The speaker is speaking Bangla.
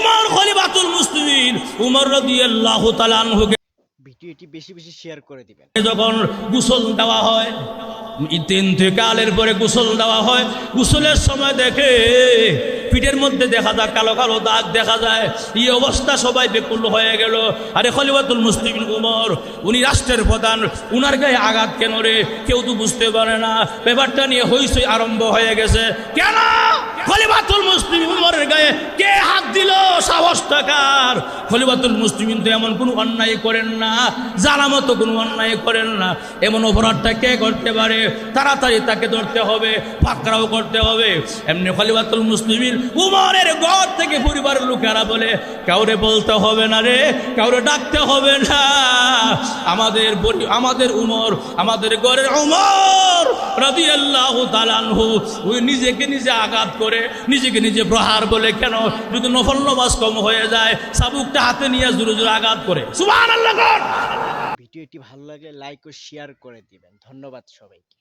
উমর খলিফাতুল মুসলিমিন উমর রাদিয়াল্লাহু তাআলা আনহুকে ভিডিওটি বেশি বেশি শেয়ার করে দিবেন। যখন গোসল দেওয়া হয়, 3 থেকে আলের পরে গোসল দেওয়া হয়, গোসলের সময় দেখে পিঠের মধ্যে দেখা যায় কালো কালো দাগ দেখা যায়। এই অবস্থা সবাই বেকুল হয়ে গেল। আরে খলিফাতুল মুসলিমিন উমর, উনি রাষ্ট্রের প্রধান, উনার গায়ে আঘাত কেন রে? কেউ তো বুঝতে পারে না। ব্যাপারটা নিয়ে হইচই আরম্ভ হয়ে গেছে। কেন খলিফাতুল মুসলিমিন উমরের গায়ে কে হাত দিল? সাহস টাকার। খলিফাতুল মুসলিমিন তো এমন কোনো অন্যায় করেন না, জানা মতো কোনো অন্যায় করেন না। এমন অপরাধটা কে করতে পারে? তাড়াতাড়ি তাকে ধরতে হবে, পাকড়াও করতে হবে। এমনি খলিফাতুল মুসলিমিন উমরের ঘর থেকে পরিবারের লোকেরা বলে, কাউরে বলতে হবে না রে, কাউরে ডাকতে হবে না, আমাদের উমর, আমাদের ঘরের উমর রাদিয়াল্লাহু তাআলা আনহু ওই নিজেকে নিজে আঘাত করে, নিজেকে নিজে প্রহার বলে। কেন? যদি নফল নামাজ কম হয়ে যায়, চাবুকটা হাতে নিয়ে জোরে জোরে আঘাত করে। সুবহানাল্লাহ। ভিডিওটি ভালো লাগলে লাইক ও শেয়ার করে দিবেন। ধন্যবাদ সবাইকে।